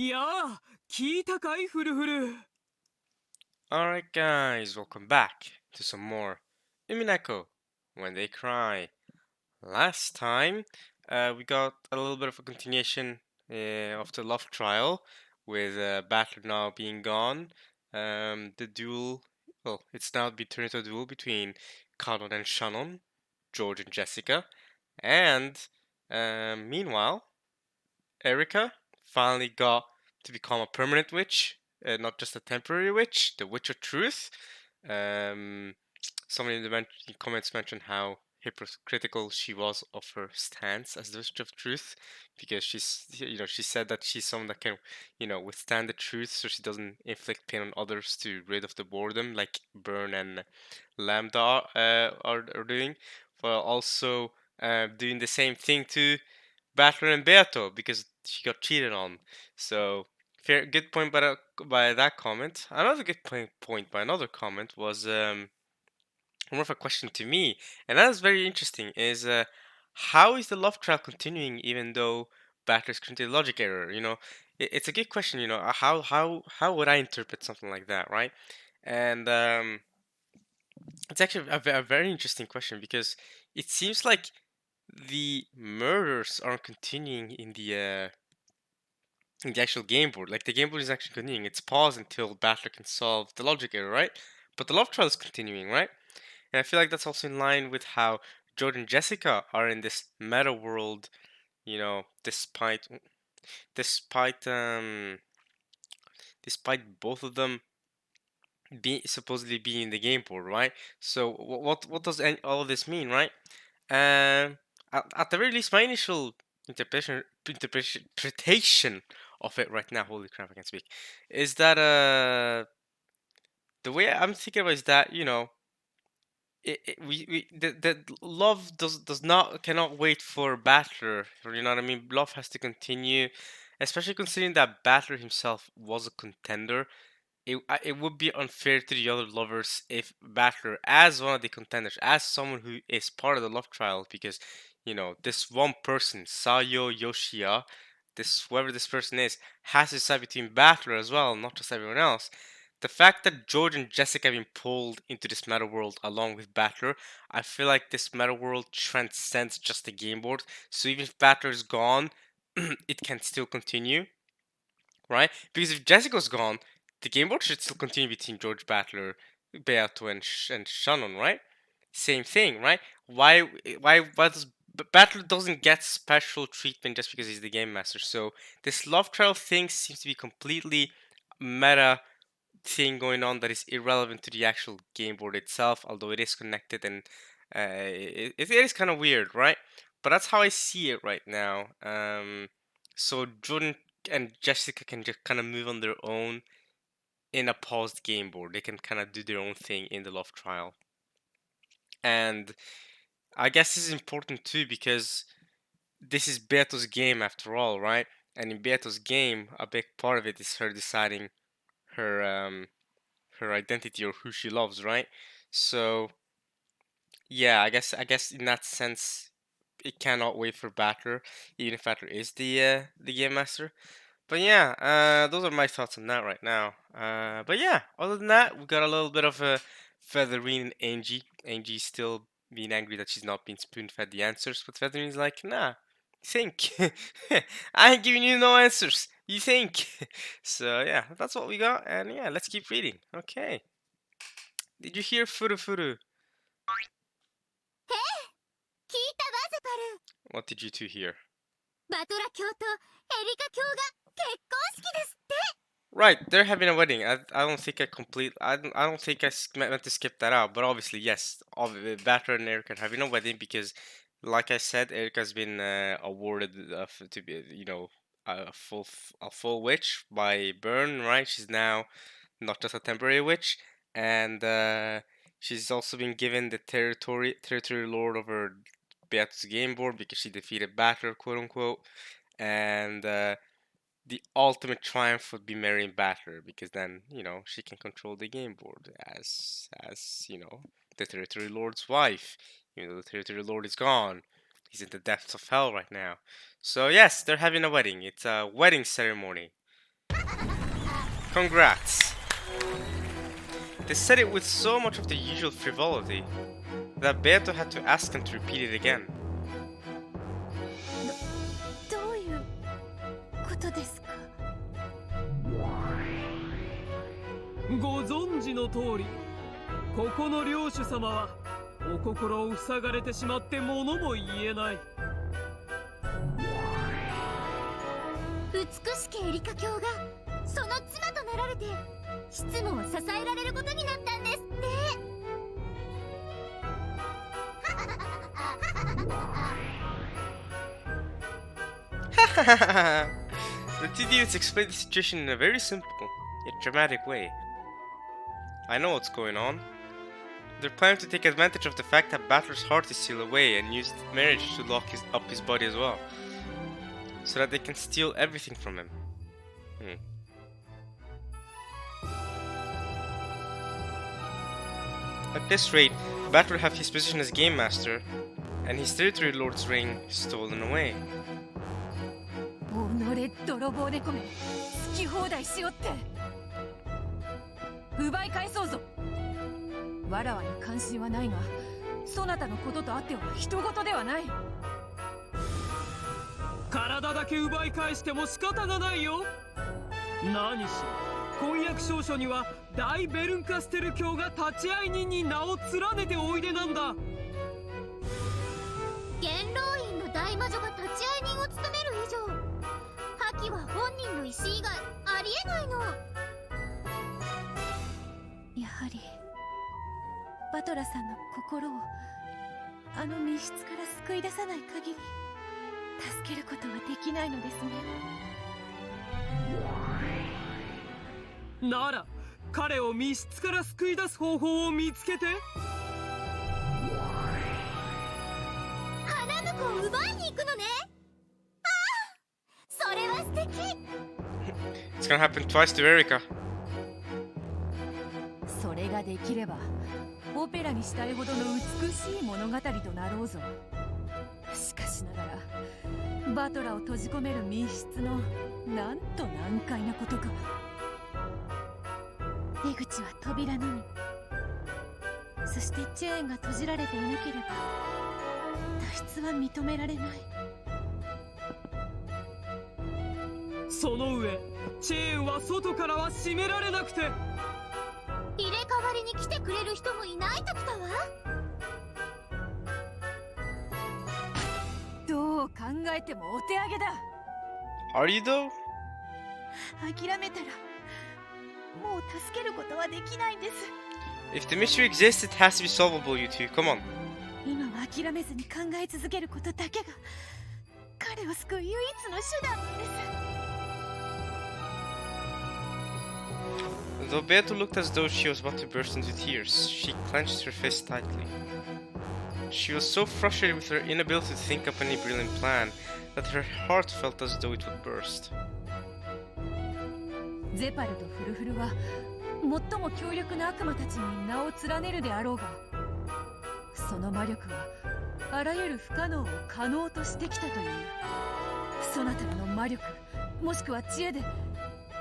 やあ、聞いたかいフルフル。Alright guys, welcome back to some more Umineko When They Cry. Last time we got a little bit of a continuation of the love trial with Battler now being gone. The duel, well, it's now been turned into a duel between Kanon and Shannon, George and Jessica. And meanwhile, Erica finally got to become a permanent witch, not just a temporary witch, the Witch of Truth. Um, Somebody in the comments mentioned how hypocritical she was of her stance as the Witch of Truth, because she said that she's someone that can, withstand the truth, so she doesn't inflict pain on others to rid of the boredom, like Burn and Lambda are doing, while also doing the same thing to Battler and Beato because she got cheated on. So fair, good point by that comment. Another good point by another comment was more of a question to me, and that is very interesting. Is how is the love trial continuing even though Battler's committed a logic error? It's a good question. How would I interpret something like that, right? And it's actually a very interesting question because it seems like the murders are continuing in the actual game board. Like the game board is actually continuing. It's paused until Battler can solve the logic error, right? But the love trial is continuing, right? And I feel like that's also in line with how Jordan and Jessica are in this meta world, despite despite both of them supposedly being in the game board, right? So what does all of this mean, right? Um, at the very least, my initial interpretation of it right now, holy crap, I can speak, is that the way I'm thinking about it is that the love does not cannot wait for Battler. You know what I mean? Love has to continue, especially considering that Battler himself was a contender. It would be unfair to the other lovers if Battler, as one of the contenders, as someone who is part of the love trial, because this one person, Sayo Yoshia, this whoever this person is, has to decide between Battler as well, not just everyone else. The fact that George and Jessica have been pulled into this meta world along with Battler, I feel like this meta world transcends just the game board. So even if Battler is gone, it can still continue, right? Because if Jessica's gone, the game board should still continue between George Battler, Beato, and Shannon, right? Same thing, right? Why does Battler doesn't get special treatment just because he's the game master? So this love trial thing seems to be completely meta thing going on that is irrelevant to the actual game board itself, although it is connected and it is kind of weird, right? But that's how I see it right now. So Jordan and Jessica can just kind of move on their own in a paused game board. They can kind of do their own thing in the love trial. And I guess this is important too because this is Beto's game after all, right? And in Beto's game, a big part of it is her deciding her her identity or who she loves, right? So yeah, I guess in that sense, it cannot wait for Battler, even if Battler is the game master. But yeah, those are my thoughts on that right now. But yeah, other than that, we got a little bit of a Featherine and Angie. Angie's still being angry that she's not being spoon fed the answers, but Featherine's like, nah, think. I ain't giving you no answers. You think. So yeah, that's what we got, and yeah, let's keep reading. Okay. Did you hear Furu Furu? へえ、聞いたわ、ゼパル。バトラ教とエリカ教が結婚式ですって。What did you two hear? Right, they're having a wedding. I don't think I don't think meant to skip that out. But obviously, yes, Batra and Erica are having a wedding because, like I said, Erica's been awarded to be a full witch by Byrne. Right, she's now not just a temporary witch, and she's also been given the territory lord over Beatrice's game board because she defeated Battler, quote unquote, and the ultimate triumph would be marrying Battler because then she can control the game board as the territory lord's wife. Even though the territory lord is gone, he's in the depths of hell right now. So yes, they're having a wedding. It's a wedding ceremony. Congrats. They said it with so much of the usual frivolity that Beato had to ask him to repeat it again. どういうことですか？ご存知の通り、ここの領主様はお心を塞がれてしまって物も言えない。美しきエリカ卿がその妻となられて執務を支えられることになったんですって。The two dudes explained the situation in a very simple yet dramatic way. I know what's going on. They're planning to take advantage of the fact that Battler's heart is still away and use marriage to lock up his body as well, so that they can steal everything from him. At this rate, Battler will have his position as Game Master, and his territory lord's ring stolen away. おのれ泥棒猫め、好き放題しよって。奪い返そうぞ。わらわに関心はないが、そなたのこととあっては人事ではない。体だけ奪い返しても仕方がないよ。何しろ婚約証書には大ベルンカステル卿が立会人に名を連ねておいでなんだ。元老院の大魔女が立会人を務める以上、破棄は本人の意思以外ありえないの。やはりバトラさんの心をあの密室から救い出さない限り助けることはできないのですね。なら彼を密室から救い出す方法を見つけて。花婿を奪いに行くのね。ああ、それは素敵。It's gonna happen twice to Erika. それができればオペラにしたいほどの美しい物語となろうぞ。しかしながらバトラを閉じ込める密室のなんと難解なことか。出口は扉のみ。そしてチェーンが閉じられていなければ脱出は認められない。その上チェーンは外からは閉められなくて。入れ替わりに来てくれる人もいないときたわ。どう考えてもお手上げだ。 Are you though? 諦めたらもう助けることはできないんです。 If the mystery exists, it has to be solvable, you two. Come on. 今は諦めずに考え続けることだけが彼を救う唯一の手段なんです。 Though Beato looked as though she was about to burst into tears, she clenched her fist tightly. She was so frustrated with her inability to think up any brilliant plan that her heart felt as though it would burst. ゼパルとフルフルは最も強力な悪魔たちに名を連ねるであろうが、その魔力はあらゆる不可能を可能としてきたという。そなたらの魔力もしくは知恵で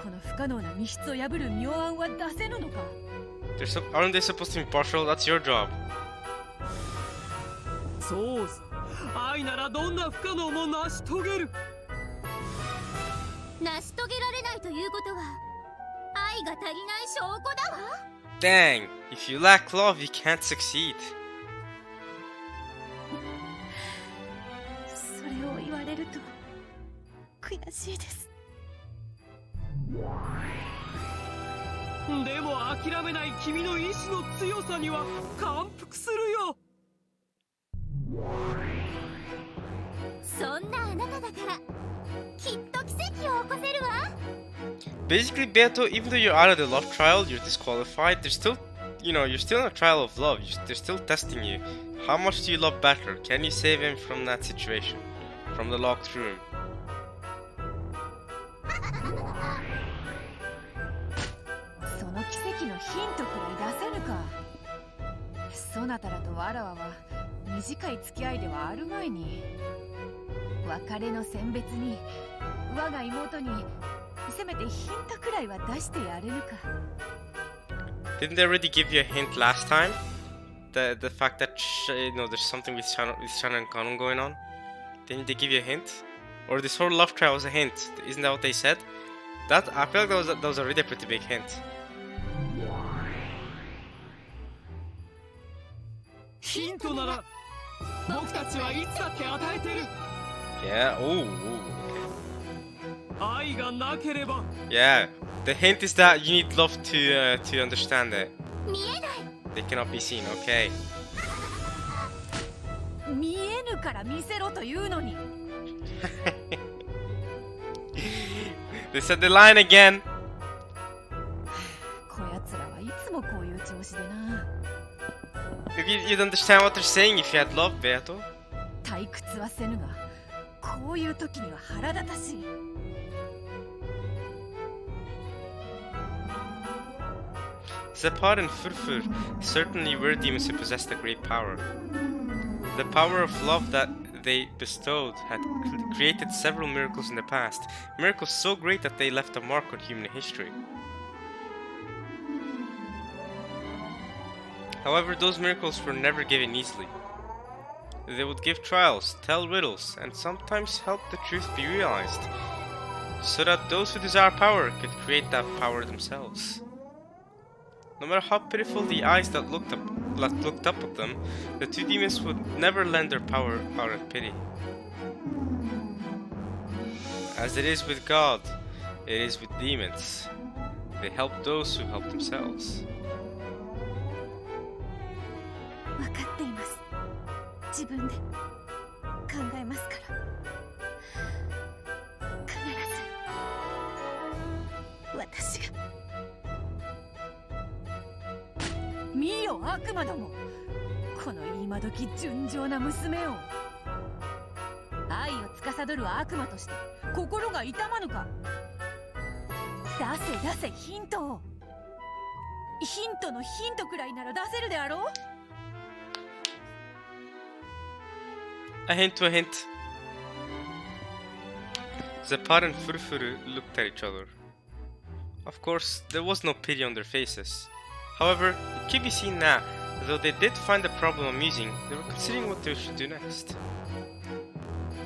この不可能な密室を破る妙案は出せぬのか。 Aren't they supposed to be partial? That's your job. そうさ、愛ならどんな不可能も成し遂げる。成し遂げられないということは愛が足りない証拠だわ。 Dang, if you lack love, you can't succeed. それを言われると悔しいです。でも諦めない君の意志の強さには感服するよ。そんなあなただからきっと奇跡を起こせるわ。 Basically, Beato, even though you're out of the love trial, you're disqualified. There's still, you're still in a trial of love. They're still testing you. How much do you love Battler? Can you save him from that situation? From the locked room? その奇跡のヒントくらい出せぬか。そなたらとわらわは短い付き合いではあるまいに。別れの選別に我が妹にせめてヒントくらいは出してやれぬか。 Didn't they already give you a hint last time? The fact that there's something with Shana and Kanon going on. Didn't they give you a hint? Or this whole love trial was a hint? Isn't that what they said? That I feel like that was already a pretty big hint. ヒントなら僕たちはいつだって与えてる。 Yeah. Oh. 愛がなければ Yeah. The hint is that you need love to understand it. 見えない。 They cannot be seen. Okay. 見えぬから見せろというのに。 They said the line again. こやつらはいつもこういう調子でな。 You'd understand what they're saying if you had love, Beato. 退屈はせぬが、こういう時には腹立たしい。 Zepar and Furfur certainly were demons who possessed a great power. The power of love that they bestowed had created several miracles in the past, miracles so great that they left a mark on human history. However, those miracles were never given easily. They would give trials, tell riddles, and sometimes help the truth be realized, so that those who desire power could create that power themselves. No matter how pitiful the eyes that looked up at them, the two demons would never lend their power out of pity. As it is with God, it is with demons. They help those who help themselves. 分かっています。自分で考えますから。必ず私が。見よ悪魔ども、この今時純情な娘を。愛を司る悪魔として心が痛まぬか。出せヒントを。ヒントのヒントくらいなら出せるであろう。 A hint to a hint. Zepar and Furfuru looked at each other. Of course, there was no pity on their faces. However, it can be seen that, though they did find the problem amusing, they were considering what they should do next.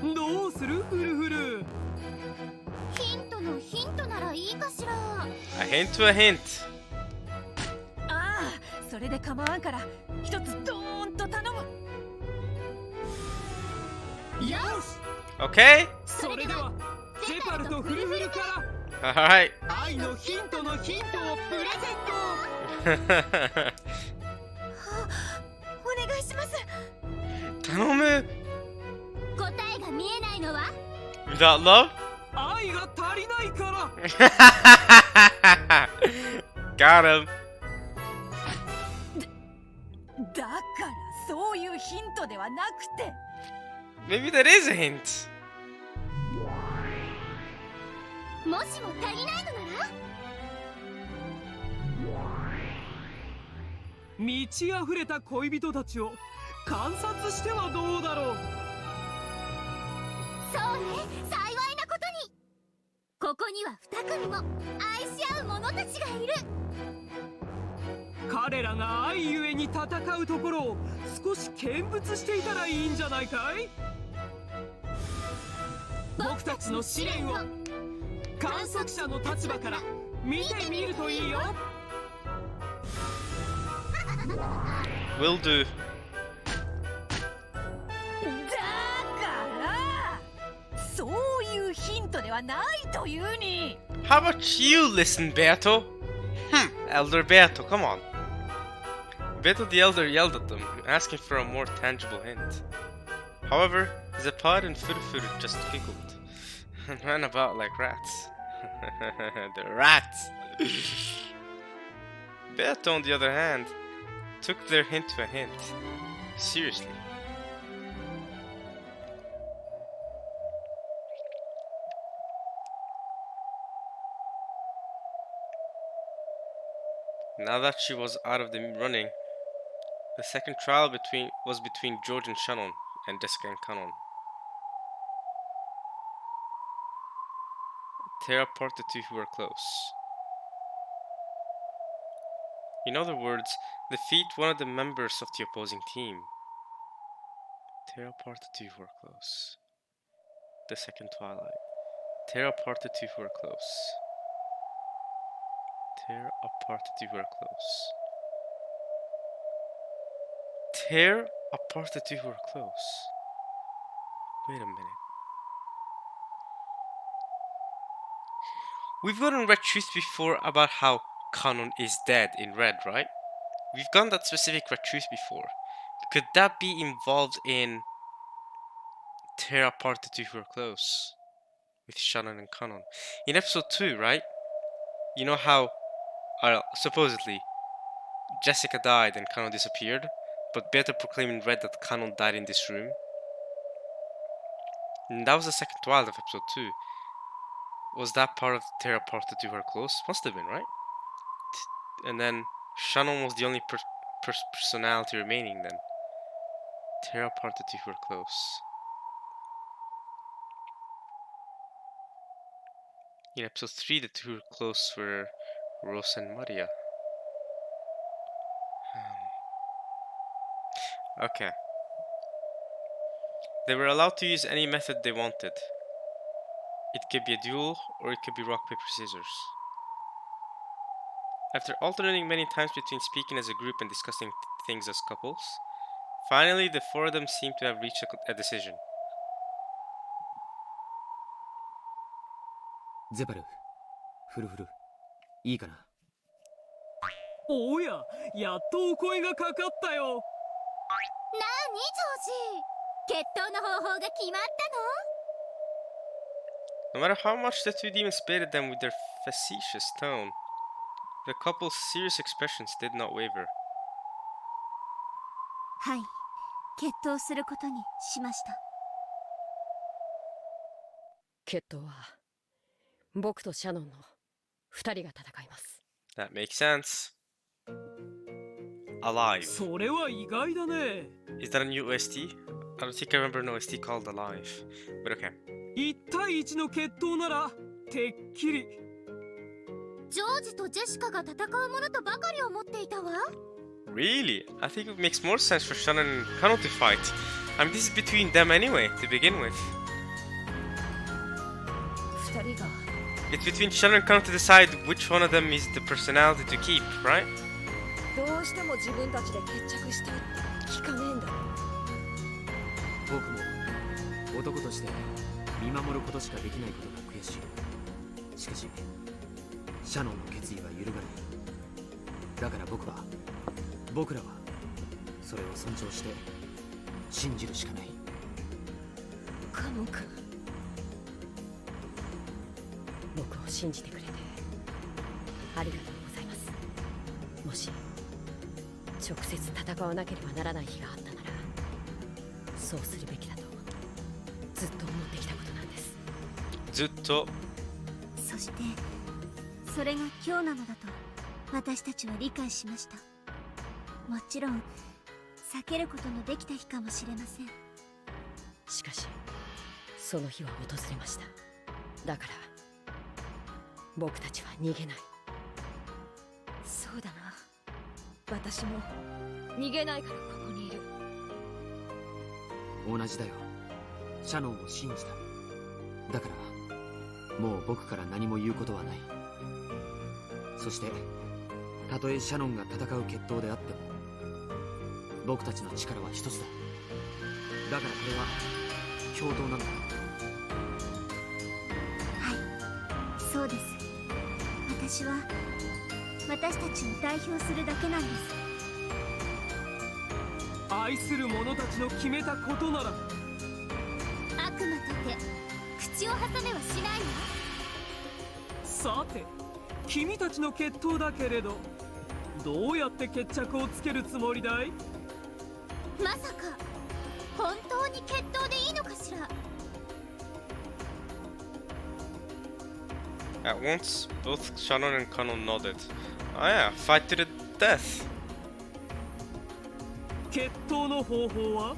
どうするフルフル。ヒントのヒントならいいかしら。 A hint to a hint. ああ、それで構わんから一つドーンと頼む。 よし Okay? それではゼパルとフルフルから Alright. 愛のヒントのヒントをプレゼント。お願いします。頼む。答えが見えないのは Without love? 愛が足りないから。Got him. だからそういうヒントではなくて。 Maybe that is a hint. もしも足りないのなら満ち溢れた恋人たちを観察してはどうだろう。そうね、幸いなことにここには2組も愛し合う者たちがいる。彼らが愛ゆえに戦うところを少し見物していたらいいんじゃないかい。僕たちの試練を観測者の立場から見てみるといいよ。 Will do. だからそういうヒントではないというに。 How about you listen, Beato? Elder Beato, come on. Beato the Elder yelled at them, asking for a more tangible hint. However, Zepar and Furfur just giggled and ran about like rats. The rats! Beato, on the other hand, took their hint to a hint. Seriously. Now that she was out of the running, the second trial was between George and Shannon, and Jessica and Canon. Tear apart the two who are close. In other words, defeat one of the members of the opposing team. Tear apart the two who are close. The second twilight. Tear apart the two who are close. Tear apart the two who are close. Tear apart the two who are close. Wait a minute. We've gotten red truth before about how Kanon is dead in red, right? We've gotten that specific red truth before. Could that be involved in tear apart the two who are close with Shannon and Kanon? In episode 2, right? You know how supposedly Jessica died and Kanon disappeared, but Beta proclaimed in red that Kanon died in this room. And that was the second twilight of episode 2. Was that part of tear apart the two who are close? Must have been, right? And then Shannon was the only personality remaining then. Tear apart the two who are close. In episode 3, the two who were close were Rosa and Maria. Okay. They were allowed to use any method they wanted. It could be a duel, or it could be rock, paper, scissors. After alternating many times between speaking as a group and discussing things as couples, finally the four of them seem to have reached a decision. ゼパル、フルフル、いいかな。おや、やっとお声がかかったよ。なにジョージ、決闘の方法が決まった No matter how much the two demons baited them with their facetious tone, the couple's serious expressions did not waver. はい、決闘することにしました。決闘は僕とシャノンの2人が戦います。That makes sense. Alive. それは意外だね。Is that a new OST? I don't think I remember an OST called Alive. But okay. 1対1の決闘ならてっきり。ジョージとジェシカが戦うものとばかり思っていたわ。Really? I think it makes more sense for Shannon and Kano to fight. I mean, this is between them anyway, to begin with. 2人が It's between Shannon and Kano to decide which one of them is the personality to keep, right? どうしても自分たちで決着したいって聞かねえんだ。僕も男として見守ることしかできないことが悔しい。しかしシャノンの決意は揺るがない。だから僕らはそれを尊重して信じるしかない。カノン君、僕を信じてくれてありがとうございます。もし直接戦わなければならない日があったなら、そうするべきだとずっと思ってきたことなんです。ずっと。そしてそれが今日なのだと私たちは理解しました。もちろん避けることのできた日かもしれません。しかしその日は訪れました。だから僕たちは逃げない。そうだな、私も逃げないからここにいる。同じだよ。シャノンを信じた。だからもう僕から何も言うことはない。そしてたとえシャノンが戦う決闘であっても僕たちの力は一つだ。だからこれは共闘なんだ。はい、そうです。私は私たちを代表するだけなんです。愛する者たちの決めたことなら。悪魔とて口を挟めはしないわ。さて、君たちの決闘だけれど、どうやって決着をつけるつもりだい？まさか本当に決闘でいいのかしら。 At once, both Shannon and Kano nodded. Oh yeah, fight to the death. 決闘の方法は？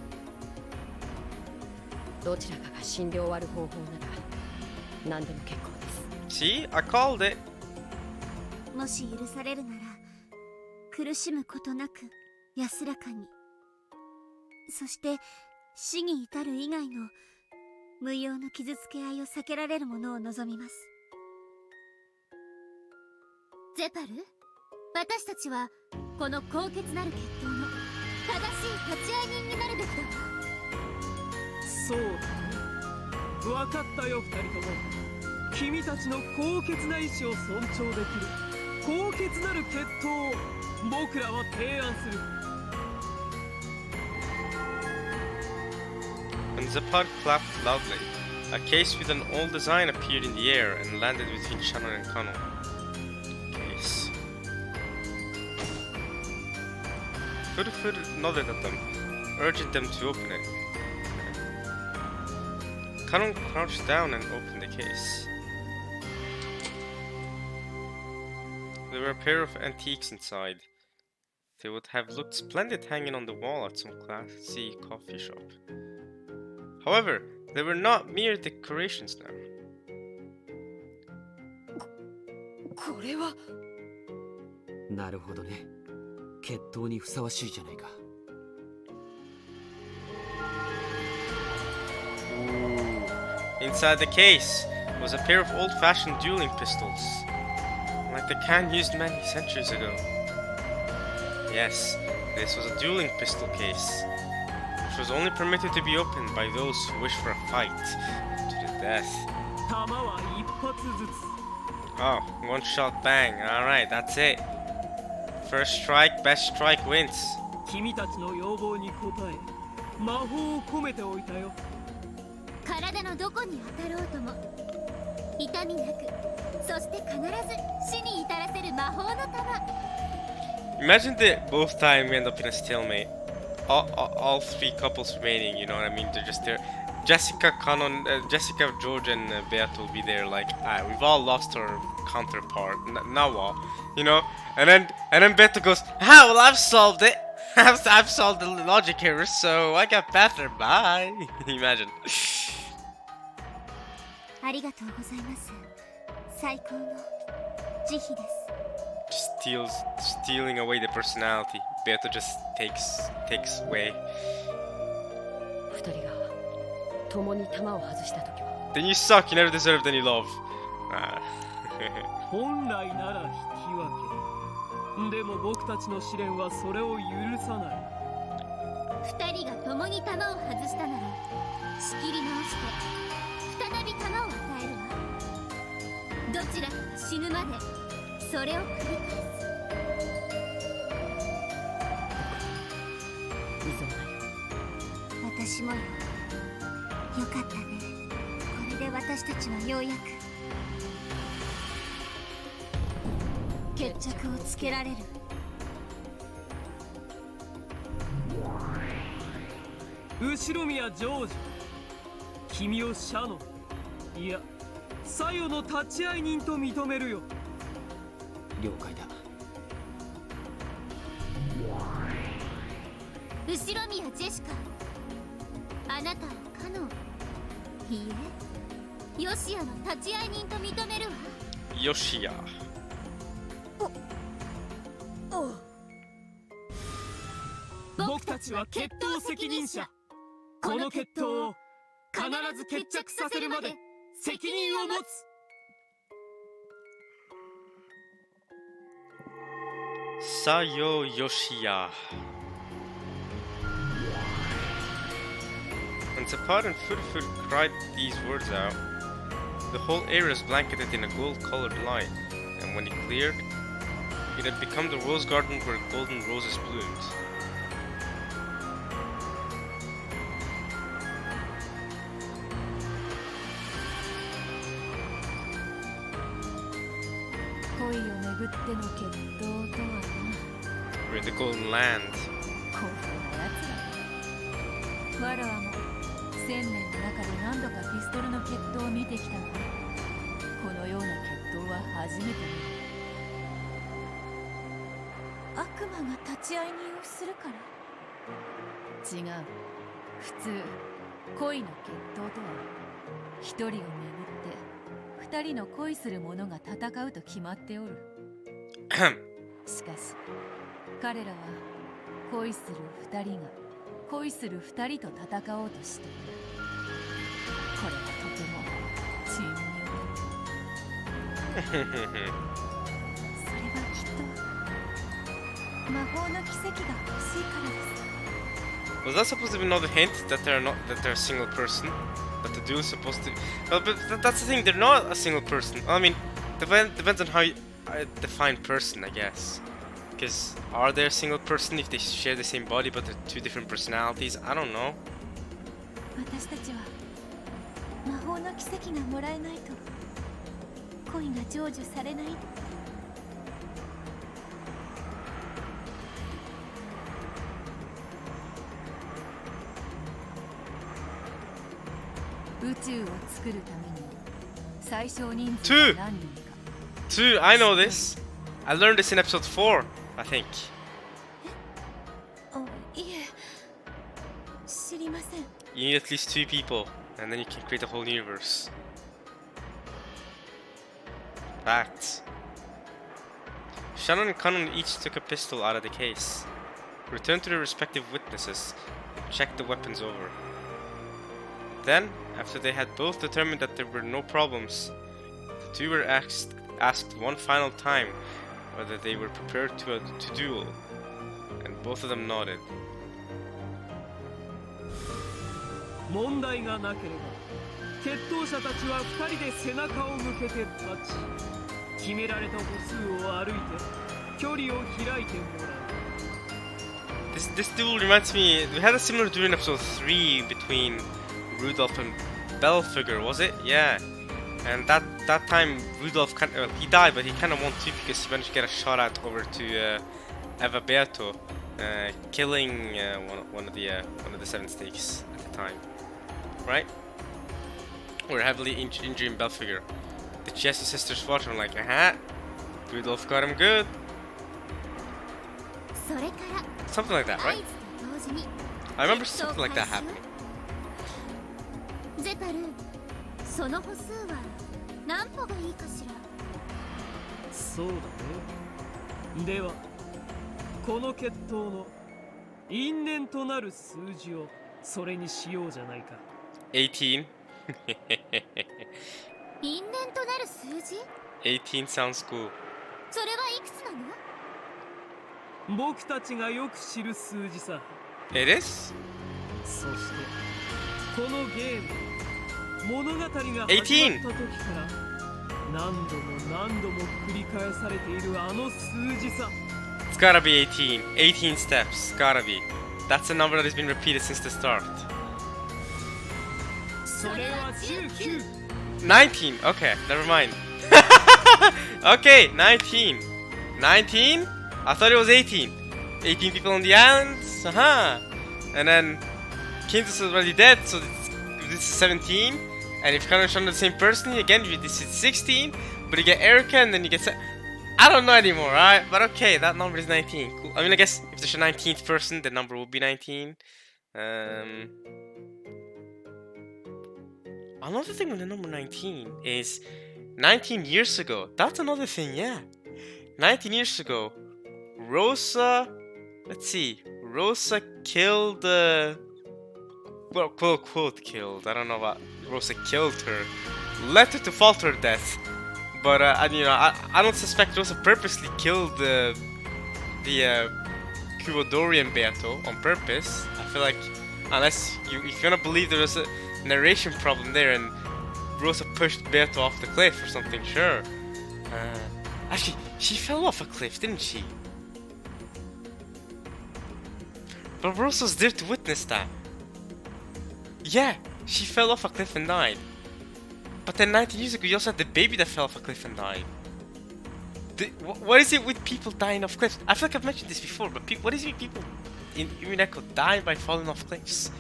どちらかが死んで終わる方法なら何でも結構です。See? I called it. もし許されるなら苦しむことなく安らかに、そして死に至る以外の無用の傷つけ合いを避けられるものを望みます。ゼパル、私たちはこの高潔なる決闘の正しい立ち会い人になるべきだわ。そうだね。分かったよ、二人とも。君たちの高潔な意志を尊重できる高潔なる決闘を僕らは提案する。 And Zapad clapped loudly. A case with an old design appeared in the air and landed between Shannon and Kano. Case. Furfur nodded at them, urging them to open it. Kano crouched down and opened the case. There were a pair of antiques inside. They would have looked splendid hanging on the wall at some classy coffee shop. However, they were not mere decorations now. これは。なるほどね。決闘にふさわしいじゃないか。Inside the case was a pair of old-fashioned dueling pistols, like the kind used many centuries ago. Yes, this was a dueling pistol case, which was only permitted to be opened by those who wished for a fight to the death. 弾は一発ずつ。 Oh, one shot bang. Alright, that's it. First strike, best strike wins. 君たちの要望に応え魔法を込めておいたよ。体のどこに当たろうとも痛みなく、そして必ず死に至らせる魔法の玉。 Imagine that both time we end up in a stalemate. All three couples remaining, you know what I mean? They're just there. Jessica, Jessica, George, and Beat will be there. Like, we've all lost our counterpart. Now what? You know? And then Beto goes, "Ah, well, I've solved it. I've solved the logic error, so I got better. Bye." Imagine. ありがとうございます。最高の慈悲です。Stealing away the personality. Beto just takes away. 二人が共に弾を外した時は。 Then you suck. You never deserved any love. 本来なら引き分け。でも僕たちの試練はそれを許さない。二人が共に弾を外したなら仕切り直して再び弾を与えるわ。どちらかが死ぬまでそれを繰り返す。依存だよ。私もよ。よかったね。これで私たちはようやく決着をつけられる。後ろ宮ジョージ、君をシャノン、いやサヨの立ち会い人と認めるよ。了解だ。後ろ宮ジェシカ、あなたをカノン、いいえ、ヨシアの立ち会い人と認めるわ。 Yoshia. 僕たちは決闘責任者。この決闘を必ず決着させるまで責任を持つ。 Sayo Yoshia. When Zapad and Furfur cried these words out, the whole area was blanketed in a gold-colored light, and when it cleared, it had become the rose garden where golden roses bloomed. 恋をめぐっての決闘とはな。 We're in the golden land. 興奮なやつら。わらわも1000年の中で何度かピストルの決闘を見てきたが、このような決闘は初めて見る。悪魔が立ち会い人をするから。違う。普通恋の決闘とは一人をめぐって二二人の恋する者が戦うと決まっておる。しかし彼らは恋する二人が恋する二人と戦おうとしている。これはとても珍妙だ。それはきっと魔法の奇跡が欲しいからです。 Was that supposed to be another hint that they're a single person? That the duel is supposed to. Well, but that's the thing. They're not a single person. I mean, depends on how you define person, I guess. Because are they a single person if they share the same body but they're two different personalities? I don't know. 私たちは魔法の奇跡がもらえないと恋が成就されない。宇宙を作るために最小人数は何人か。 Two, I know this. I learned this in episode 4, I think. あ、いえ、知りません。 You need at least 2 people, and then you can create a whole universe. Facts. Shannon and Kanon each took a pistol out of the case. Returned to their respective witnesses and checked the weapons over. Then, after they had both determined that there were no problems, the two were asked one final time whether they were prepared to duel, and both of them nodded. 問題がなければ決闘者たちは2人で背中を向けて立ち、決められた歩数を歩いて距離を開いてもらう。 This duel reminds me. We had a similar duel in episode 3 between Rudolph and Belphegor, was it? Yeah. And that time Rudolph he died, but he kind of won too because he managed to get a shot at over to Eva Beato, killing one of the 7 stakes at the time, right? We're heavily injuring Belphegor. The Chester sisters watch him like, Rudolph got him good. それから Something like that, 合 right? 図と同時に I remember something like that happening. ゼタル、その歩数は何歩がいいかしら。そうだね。ではこの決闘の因縁となる数字をそれにしようじゃないか。 18. 因縁となる数字？ 18 sounds cool. それはいくつなの？僕たちがよく知る数字さ。 It is? そしてこのゲーム物語が始まった時から何度も何度も繰り返されているあの数字さ。 It's gotta be 18. 18 steps. Gotta be. That's a number that has been repeated since the start. それは19。 19. Okay, never mind. Okay, 19. 19? I thought it was 18. 18 people on the islands. And then Kintus is already dead, so this is 17. And if you're kind of the same person again, this is 16. But you get Erica, and then you get. I don't know anymore, alright? But okay, that number is 19. Cool. I mean, I guess if there's a 19th person, the number will be 19. Another thing with the number 19 is 19 years ago. That's another thing, yeah. 19 years ago, Rosa. Let's see. Rosa killed. Well, quote killed. I don't know what Rosa killed her. Led her to falter death. But I don't suspect Rosa purposely killed the Kurodorian Beato on purpose. I feel like unless if you're gonna believe there was a narration problem there and Rosa pushed Beato off the cliff or something, sure. Actually, she fell off a cliff, didn't she? But Rosa was there to witness that. Yeah, she fell off a cliff and died. But then 19 years ago, you also had the baby that fell off a cliff and died. What is it with people dying off cliffs? I feel like I've mentioned this before, but what is it with people in Umineko dying by falling off cliffs?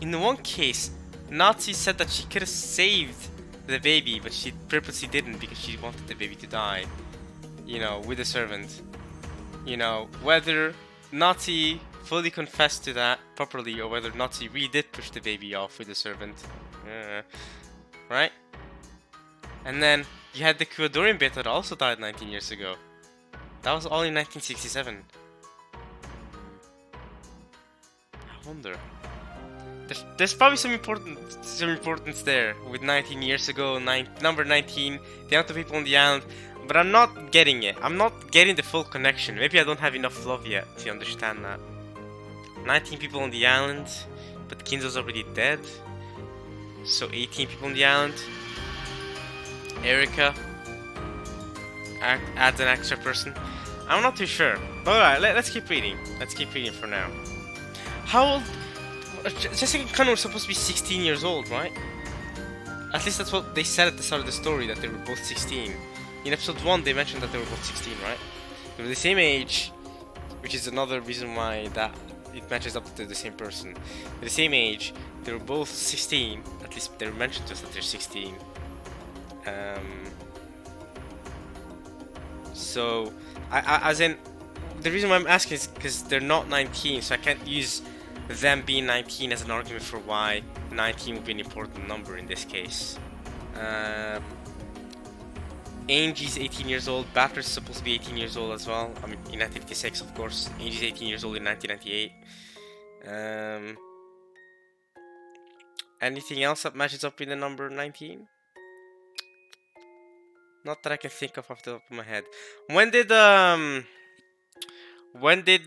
In the one case, Nazi said that she could have saved the baby, but she purposely didn't because she wanted the baby to die. You know, with the servant. You know, whether Nazi fully confessed to that properly or whether Nazi really did push the baby off with the servant. Right? And then you had the Ecuadorian beta that also died 19 years ago. That was all in 1967. I wonder. There's probably some importance there with 19 years ago, number 19, the amount of people on the island, but I'm not getting it. I'm not getting the full connection. Maybe I don't have enough love yet to understand that. 19 people on the island, but Kinzo's already dead. So 18 people on the island. Erica adds an extra person. I'm not too sure. Alright, let's keep reading. Let's keep reading for now. How old? Jessica and Kano were supposed to be 16 years old, right? At least that's what they said at the start of the story, that they were both 16. In episode 1, they mentioned that they were both 16, right? They were the same age, which is another reason why that it matches up to the same person. They're the same age, they were both 16, at least they were mentioned to us that they're 16. So, as in, the reason why I'm asking is because they're not 19, so I can't use them being 19 as an argument for why 19 would be an important number in this case. Angie's 18 years old, Battler's supposed to be 18 years old as well. I mean, in 1956, of course. Angie's 18 years old in 1998. Anything else that matches up with the number 19? Not that I can think of off the top of my head. When did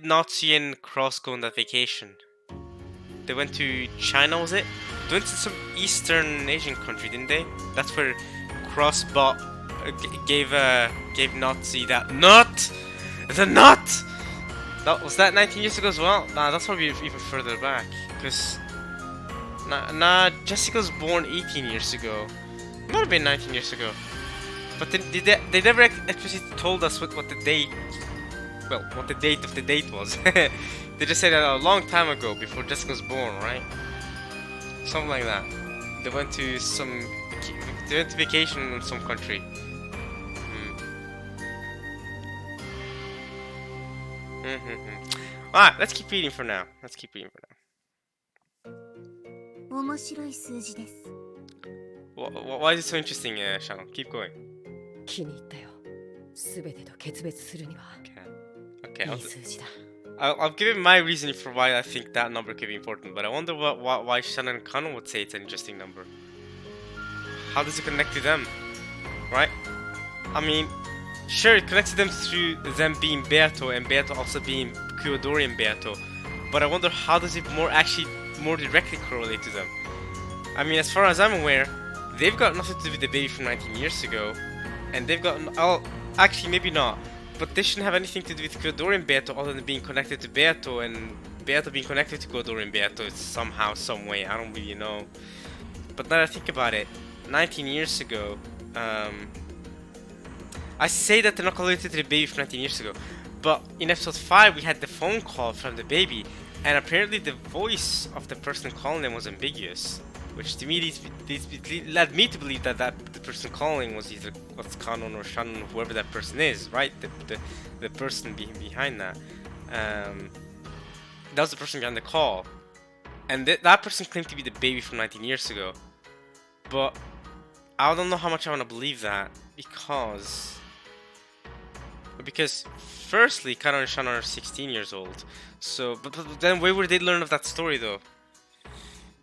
Nazi and Cross go on that vacation? They went to China, was it? They went to some Eastern Asian country, didn't they? That's where Cross gave Nazi that nut! The nut! Was that 19 years ago as well? Nah, that's probably even further back. Because... Nah, Jessica was born 18 years ago. It might have been 19 years ago. But they never actually told us what the date... Well, what the date of the date was. They just said that a long time ago, before Jessica was born, right? Something like that. They went to vacation in some country. Alright, let's keep reading for now. Why is it so interesting, Shannon? Keep going. 気に入ったよ。すべてと決別するには。Okay, いい数字だ。I'll give it my reasoning for why I think that number could be important, but I wonder why Shannon and Kano would say it's an interesting number. How does it connect to them? Right? I mean, sure, it connects to them through them being Beato and Beato also being Kyodorian Beato, but I wonder how does it more directly correlate to them? I mean, as far as I'm aware, they've got nothing to do with the baby from 19 years ago, and they've got... actually, maybe not. But they shouldn't have anything to do with Kyodorian Beato other than being connected to Beato and Beato being connected to Kyodorian Beato somehow, some way. I don't really know. But now that I think about it, 19 years ago, I say that they're not related to the baby from 19 years ago, but in episode 5 we had the phone call from the baby, and apparently the voice of the person calling them was ambiguous. Which to me led me to believe that the person calling was either Kanon or Shannon, whoever that person is, right? The person behind that. That was the person behind the call. And that person claimed to be the baby from 19 years ago. But I don't know how much I want to believe that, because firstly, Kanon and Shannon are 16 years old. So, but then where would they learn of that story though?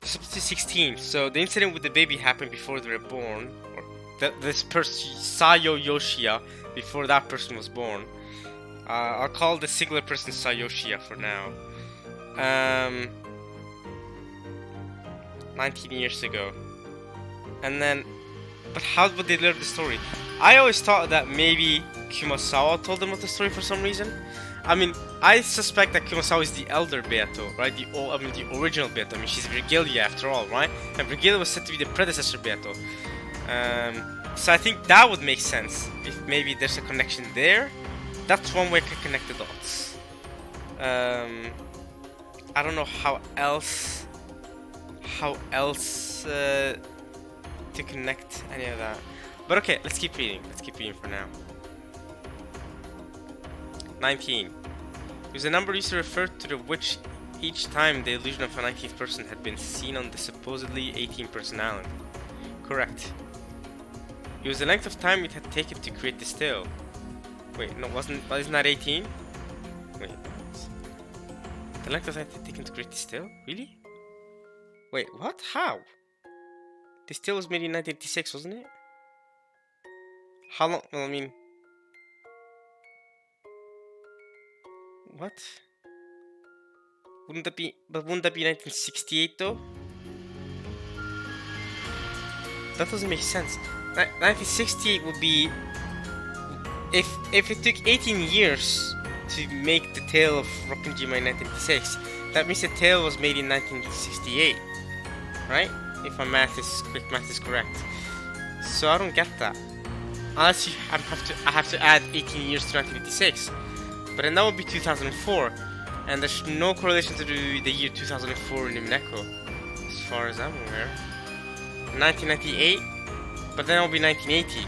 Supposed to be 16, so the incident with the baby happened before they were born, or this person, Sayo Yoshia, before that person was born. I'll call the singular person Sayoshia for now. 19 years ago. And then, but how would they learn the story? I always thought that maybe Kumasawa told them of the story for some reason. I mean, I suspect that Kumasawa is the elder Beato, right? The original Beato. I mean, she's Virgilia after all, right? And Virgilia was said to be the predecessor Beato. So I think that would make sense. If maybe there's a connection there, that's one way to connect the dots. I don't know how else to connect any of that. But okay, let's keep reading. For now. 19. It was a number used to refer to the which each time the illusion of a 19th person had been seen on the supposedly 18-person island. Correct. It was the length of time it had taken to create this tale. Wait, no, isn't that 18? Wait, the length of time it had taken to create this tale? Really? Wait, what? How? This tale was made in 1986, wasn't it? How long? Well, I mean, what? Wouldn't that be 1968 though? That doesn't make sense. 1968 would be if it took 18 years to make the tale of Rokkenjima in 1986. That means the tale was made in 1968, right? If my quick math is correct. So I don't get that. Unless I have to add 18 years to 1986, but then that would be 2004, and there's no correlation to the year 2004 in Umineko, as far as I'm aware. 1998, but then it will be 1980.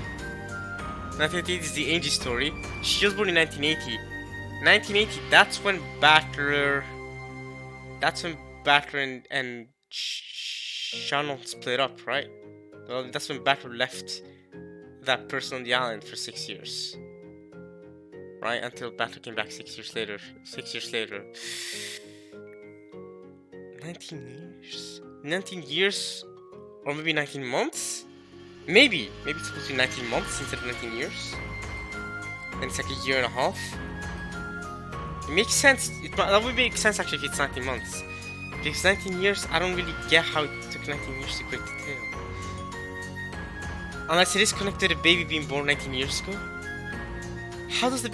1988 is the Angie story. She was born in 1980. 1980, that's when Battler and Shannon split up, right? Well, that's when Battler left that person on the island for 6 years, right? Until Battler came back 6 years later. 6 years later. 19 years? Or maybe 19 months? Maybe it's supposed to be 19 months instead of 19 years. Then it's like a year and a half. It makes sense. That would make sense actually if it's 19 months. Because 19 years, I don't really get how it took 19 years to create the tale. Unless it is connected to a baby being born 19 years ago. How is that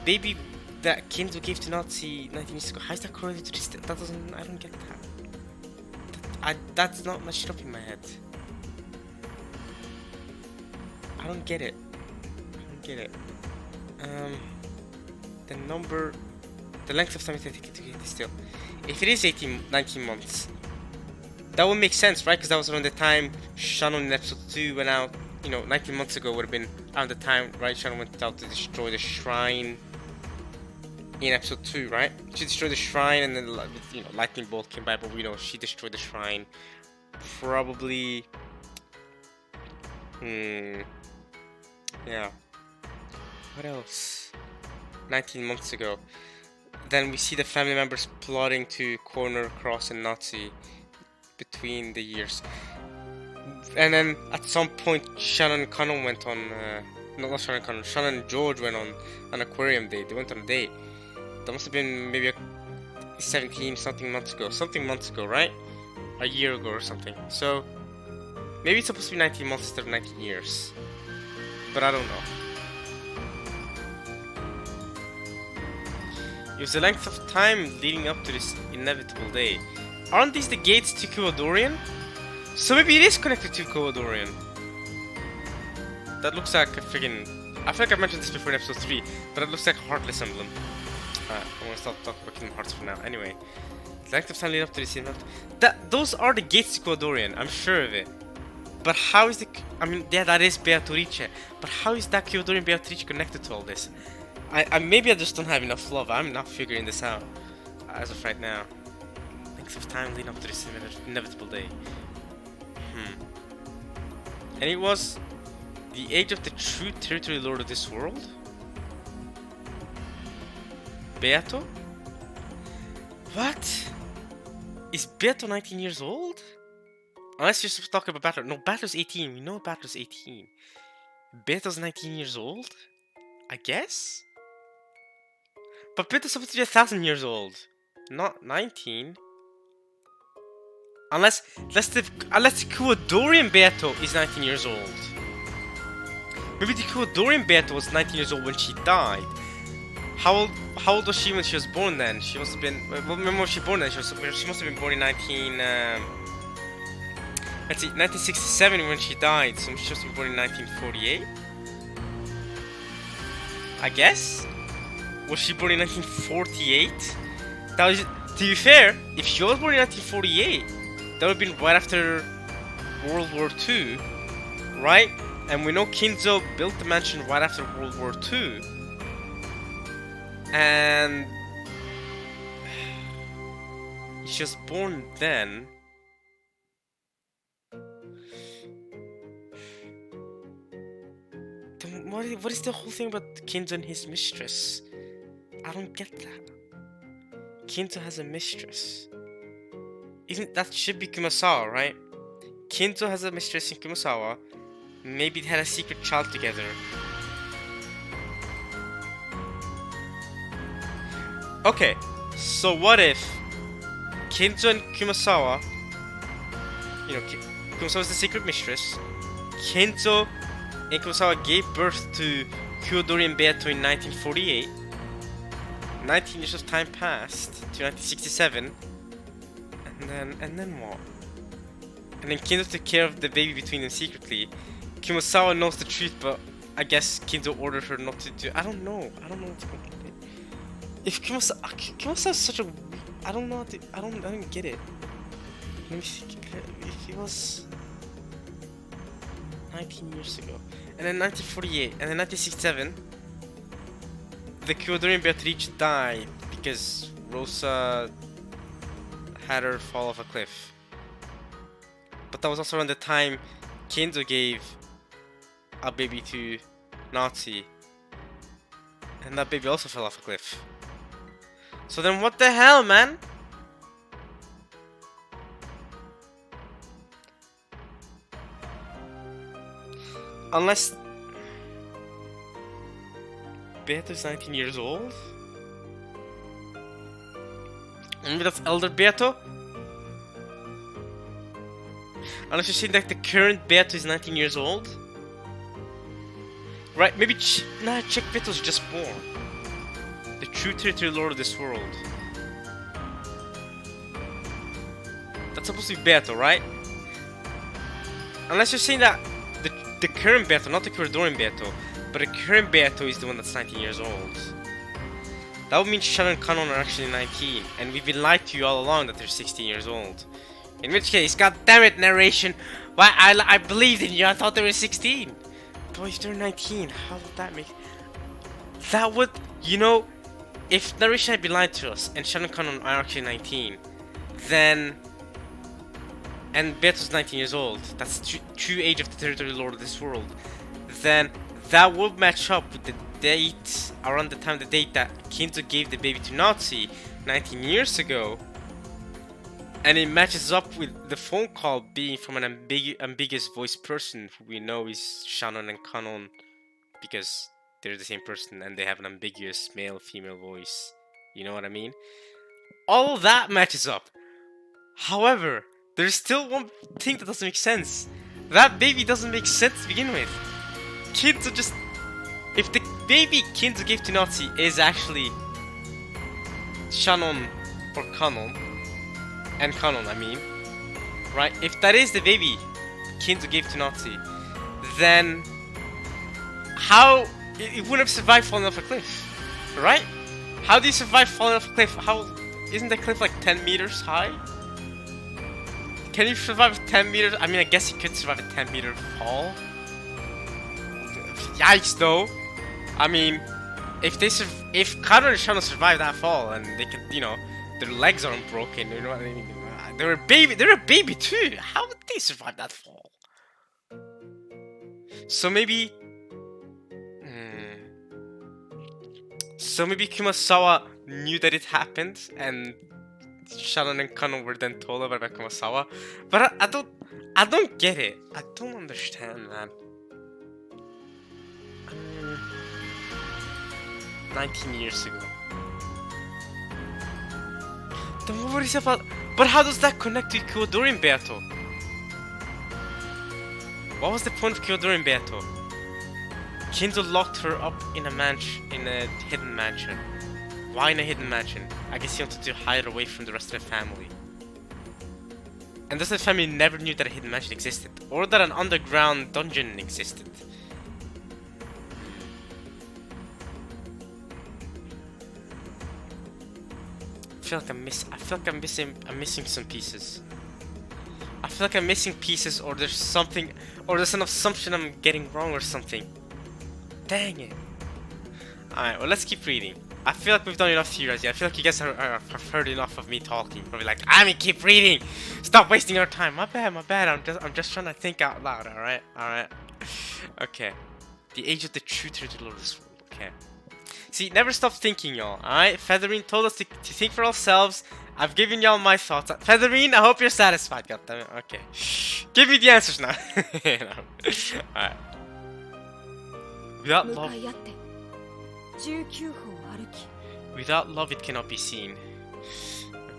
baby that Kenzo gave to Nazi 19 years ago, how is that correlated to this? I don't get that. That's not much up in my head. I don't get it. The length of time it takes to get this tale. If it is 19 months, that would make sense, right? Because that was around the time Shannon in episode 2 went out. 19 months ago would have been around the time, right? Shannon went out to destroy the shrine in episode 2, right? She destroyed the shrine and then, lightning bolt came by, but we know she destroyed the shrine. Probably. Yeah. What else? 19 months ago. Then we see the family members plotting to corner Cross and Nazi between the years. And then at some point, Shannon and Connor went on. Not Shannon and Connor. Shannon and George went on an aquarium date. They went on a date. That must have been maybe 17 something months ago, right? A year ago or something. So maybe it's supposed to be 19 months instead of 19 years. But I don't know. It was the length of time leading up to this inevitable day. Aren't these the gates to Kuwadorian? So maybe it is connected to Kuwadorian. That looks like a friggin'... I feel like I mentioned this before in episode 3, but it looks like a Heartless emblem. I'm gonna stop talking about Kingdom Hearts for now. Anyway, the length of time leading up to this inevitable... Those are the gates to Kuwadorian, I'm sure of it. But how is the... I mean, yeah, that is Beatrice. But how is that Kuwadorian Beatrice connected to all this? Maybe I just don't have enough love. I'm not figuring this out as of right now. Length of time leading up to this inevitable day. And it was the age of the true territory lord of this world? Beato? What? Is Beato 19 years old? Unless you're supposed to talk about Battler. No, Battler's 18. We know Battler's 18. Beato's 19 years old? I guess? But Beato's supposed to be 1,000 years old. Not 19. Unless the Kuwadorian Beato is 19 years old. Maybe the Kuwadorian Beato was 19 years old when she died. How old was she when she was born then? She must have been... When was she born then? She must have been born in 1967 when she died. So she must have been born in 1948? I guess? Was she born in 1948? That was... To be fair, if she was born in 1948, that would have been right after World War II, right? And we know Kinzo built the mansion right after World War II. And she was born then. what is the whole thing about Kinzo and his mistress? I don't get that. Kinzo has a mistress. Isn't that should be Kumasawa, right? Kinzo has a mistress in Kumasawa. Maybe they had a secret child together. Okay, so what if Kinzo and Kumasawa, you know, Kumasawa is the secret mistress. Kinzo and Kumasawa gave birth to Kyodori and Beato in 1948. 19 years of time passed to 1967. And then what? And then Kinzo took care of the baby between them secretly. Kumasawa knows the truth, but I guess Kinzo ordered her not to do. I don't know what's going on. If Kumasawa is such a, I don't know. I don't get it. Let me think. If it was 19 years ago, and then 1948, and then 1967, the Kyodori and Beatrice died because Rosa had her fall off a cliff. But that was also around the time Kinzo gave a baby to Nazi, and that baby also fell off a cliff. So then what the hell, man? Unless Beato's 19 years old? Maybe that's elder Beato? Unless you're saying that the current Beato is 19 years old? Right, maybe Czech Beato's just born. The true territory lord of this world. That's supposed to be Beato, right? Unless you're saying that the current Beato, not the Corridorian Beato, but the current Beato is the one that's 19 years old. That would mean Shannon and Kanon are actually 19, and we've been lied to you all along that they're 16 years old. In which case, god damn it, narration! Why I believed in you, I thought they were 16! But if they're 19, how would that make... That would, you know, if narration had been lied to us, and Shannon and Kanon are actually 19, then... And Beato's 19 years old, that's the true age of the territory lord of this world, then that would match up with the date, around the time, the date that Kinzo gave the baby to Nazi 19 years ago. And it matches up with the phone call being from an ambiguous voice person who we know is Shannon and Kanon, because they're the same person and they have an ambiguous male-female voice. You know what I mean? All of that matches up. However, there's still one thing that doesn't make sense. That baby doesn't make sense to begin with. Kinzo just... If the baby Kinzo gave to Nazi is actually Shannon or Kanon, and Kanon I mean, right? If that is the baby Kinzo gave to Nazi, then how... It wouldn't have survived falling off a cliff, right? How do you survive falling off a cliff? How... Isn't the cliff like 10 meters high? Can you survive 10 meters? I mean, I guess you could survive a 10-meter fall. Yikes, though. I mean, if Kanon and Shannon survive that fall and they can, you know, their legs aren't broken, you know what I mean? They're a baby too. How would they survive that fall? So maybe... So maybe Kumasawa knew that it happened and Shannon and Kanon were then told about Kumasawa. But I don't get it. I don't understand, man. 19 years ago. Then what is about... But how does that connect to Kyodori and Beato? What was the point of Kyodori and Beato? Kinzo locked her up in a hidden mansion. Why in a hidden mansion? I guess he wanted to hide her away from the rest of the family. And thus the family never knew that a hidden mansion existed, or that an underground dungeon existed. I feel like I'm missing some pieces. I feel like I'm missing pieces, or there's something, or there's an assumption I'm getting wrong or something. Dang it. Alright, well, let's keep reading. I feel like we've done enough theorizing. I feel like you guys have heard enough of me talking. Probably like, I mean, keep reading. Stop wasting your time. My bad. I'm just trying to think out loud. All right. Okay. The age of the true titular of this world. Okay. See, never stop thinking, y'all. Alright? Featherine told us to think for ourselves. I've given y'all my thoughts. Featherine, I hope you're satisfied. Goddammit. Okay. Give me the answers now. Alright. Without love. 向かい合って19歩を歩き Without love, it cannot be seen.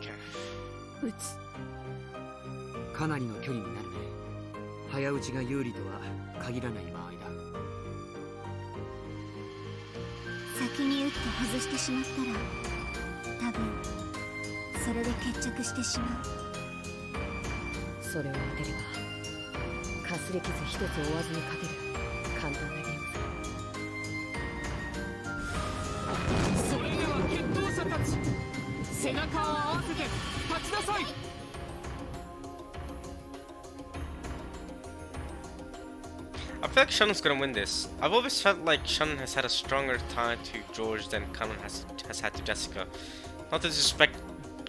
Okay. 打つかなりの距離になるね。早打ちが有利とは限らない場合だ。先に打って外してしまったら多分それで決着してしまう。それを当てればかすり傷一つ負わずに勝てる簡単なゲームだ。それでは決闘者たち、背中を合わせて立ちなさい。I feel like Shannon's gonna win this. I've always felt like Shannon has had a stronger tie to George than Kanon has had to Jessica. Not to disrespect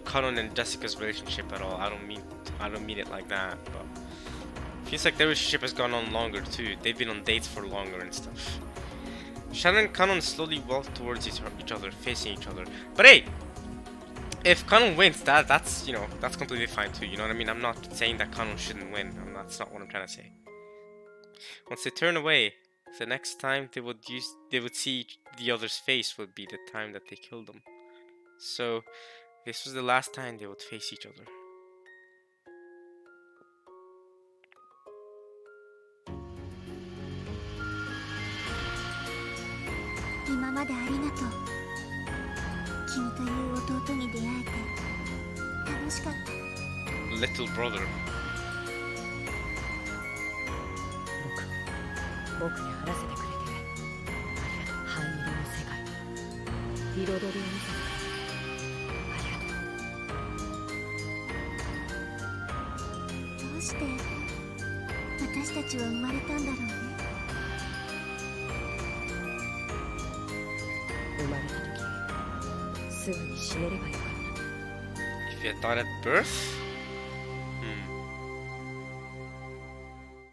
Kanon and Jessica's relationship at all. I don't mean it like that. But feels like their relationship has gone on longer too. They've been on dates for longer and stuff. Shannon and Kanon slowly walk towards each other, facing each other. But hey, if Kanon wins, that's you know that's completely fine too. You know what I mean? I'm not saying that Kanon shouldn't win. That's not what I'm trying to say. Once they turn away, the next time they would see the other's face would be the time that they killed them. So this was the last time they would face each other. 今までありがとう。君という弟に出会えて楽しかった。 Little brother. 僕にあらせてくれてありがとう。灰色の世界彩りを見せてありがとう。どうして私たちは生まれたんだろうね。生まれた時すぐに死ねればよかった。 If you had died at birth?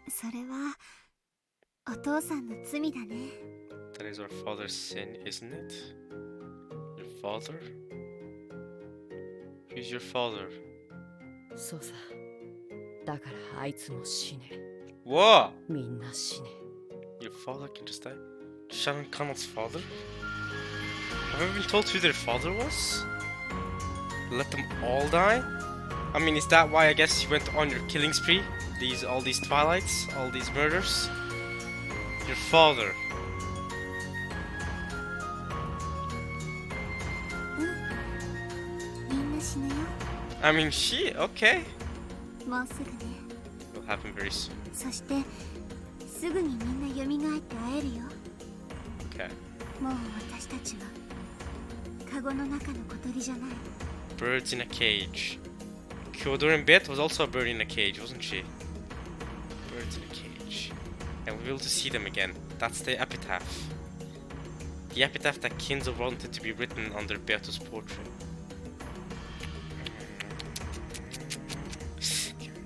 それはお父さんの罪だね。 That is our father's sin, isn't it? Your father? Who's your father? そうさ。だからあいつも死ね。 What? みんな死ね。 Your father can just die? Shannon Connell's father? Have you been told who their father was? Let them all die? I mean, is that why I guess you went on your killing spree? All these Twilights? All these murders? Your father. みんな死ぬよ。 I mean, okay. もうすぐね。 It'll happen very soon. そしてすぐにみんな蘇って会えるよ。 Okay. もう私たちはカゴの中の小鳥じゃない。 Birds in a cage. Kyodorin Bit was also a bird in a cage, wasn't she? Birds in a cage. And we'll be able to see them again. That's the epitaph. The epitaph that Kinzo wanted to be written under Beato's portrait.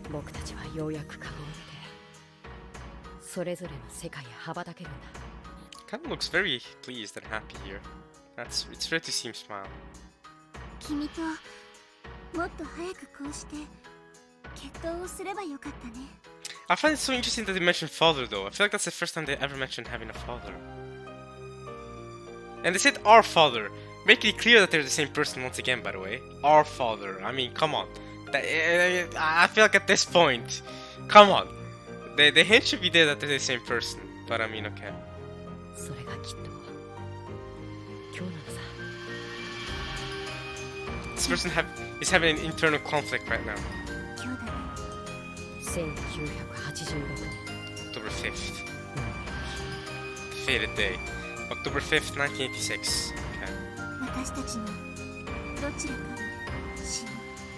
僕たちはようやくカゴを出てそれぞれの世界へ羽ばたけるんだ。 Kind of looks very pleased and happy here. It's rare to see him smile. 君ともっと早くこうして決闘をすればよかったね。 I find it so interesting that they mentioned father though. I feel like that's the first time they ever mentioned having a father. And they said our father, making it clear that they're the same person once again, by the way. Our father. I mean, come on. I feel like at this point, come on. The hint should be there that they're the same person. But I mean, okay. それがきっと今日なのさ。 This person is having an internal conflict right now. 今日だね。 1986年 October 5th. The fated day. October 5th, 1986. Okay. 私たちのどちらかが死ぬ。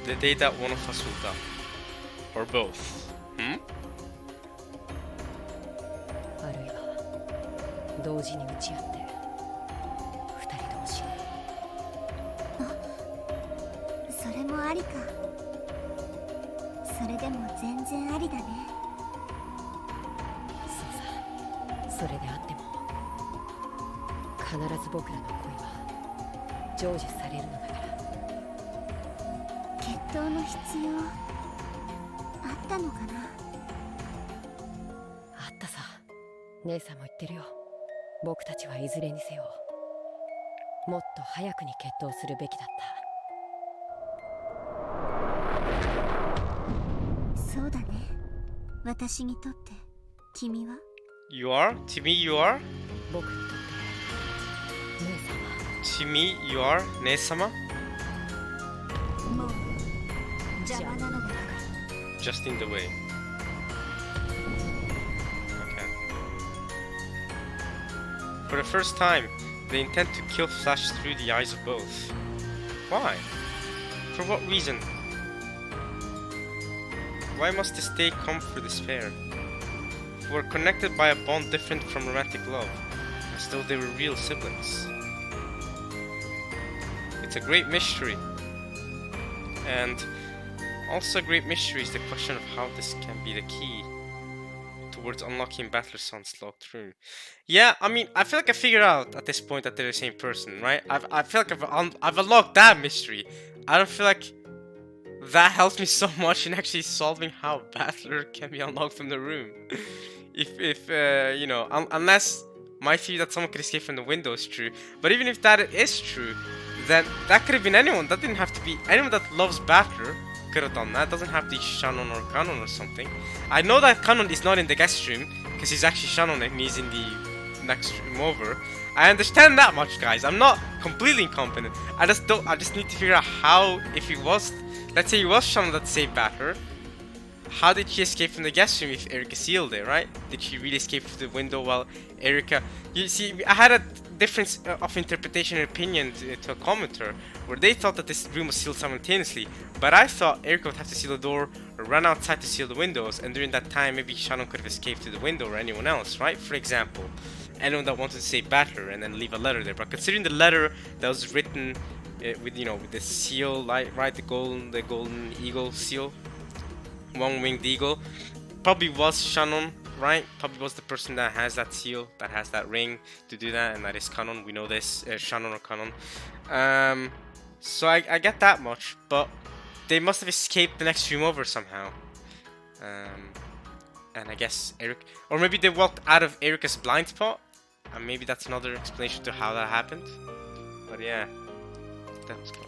The day that one of us will die. Or both. Hmm? あるいは同時に打ち合って二人同時に。それもありか。それでも全然ありだね。そうさ。それであっても必ず僕らの恋は成就されるのだから。決闘の必要あったのかな。あったさ。姉さんも言ってるよ。僕たちはいずれにせよもっと早くに決闘するべきだった。そうだね。私にとって君は You are? To me, you are? 僕にとって姉さんは To me, you are? 姉様? もう邪魔なのだから。 Just in the way. Okay. For the first time, they intend to kill Flash through the eyes of both. Why? For what reason? Why must this day come for despair? We're connected by a bond different from romantic love, as though they were real siblings. It's a great mystery. And also a great mystery is the question of how this can be the key towards unlocking Battler Sun's locked room. Yeah, I mean, I feel like I figured out at this point that they're the same person, right? I feel like I've unlocked that mystery. I don't feel like that helps me so much in actually solving how Battler can be unlocked from the room. if you know, unless my theory that someone could escape from the window is true. But even if that is true, then that could have been anyone. That didn't have to be anyone that loves Battler. Could have done that. Doesn't have to be Shannon or Canon or something. I know that Canon is not in the guest room because he's actually Shannon and he's in the next room over. I understand that much, guys. I'm not completely incompetent. I just need to figure out how, if he was, let's say he was Shannon that saved Battler, how did she escape from the guest room if Erika sealed it, right? Did she really escape through the window while Erika... You see, I had a difference of interpretation and opinion to a commenter, where they thought that this room was sealed simultaneously, but I thought Erika would have to seal the door or run outside to seal the windows, and during that time maybe Shannon could have escaped through the window or anyone else, right? For example, anyone that wanted to save Battler and then leave a letter there. But considering the letter that was written with, you know, with the seal, right, the golden eagle seal, one-winged eagle, probably was Shannon, right? Probably was the person that has that seal, that has that ring to do that, and that is Canon. We know this, Shannon or Canon. So I get that much, but they must have escaped the next room over somehow. And I guess Eric, or maybe they walked out of Erika's blind spot, and maybe that's another explanation to how that happened. But yeah, that was cool.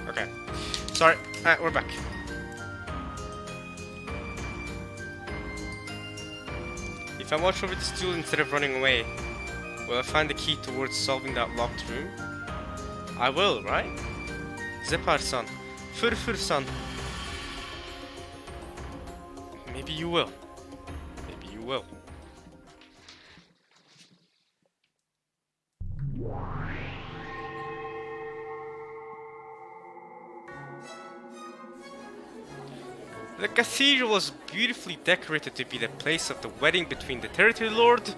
Okay, sorry, we're back. If I watch over this duel instead of running away, will I find the key towards solving that locked room? I will, right? Zepar-san, Fur-Fur-san. Maybe you will. Maybe you will. The cathedral was beautifully decorated to be the place of the wedding between the territory lord,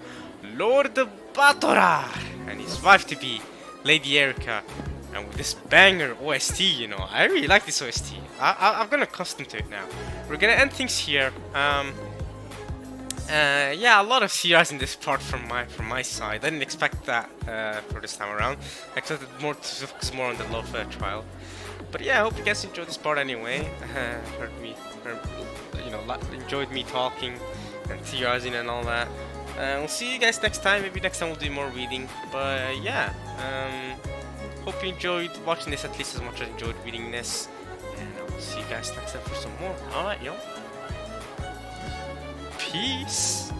Lord Batorar, and his wife-to-be, Lady Erika. And with this banger OST, you know, I really like this OST. I've gotten accustomed to it now. We're gonna end things here. Yeah, a lot of CRs in this part from my side. I didn't expect that for this time around. I expected more to focus more on the love trial. But yeah, I hope you guys enjoyed this part anyway. Enjoyed me talking and theorizing and all that. We'll see you guys next time. Maybe next time we'll do more reading. But yeah, hope you enjoyed watching this at least as much as I enjoyed reading this. And I'll see you guys next time for some more. Alright, yo. Peace.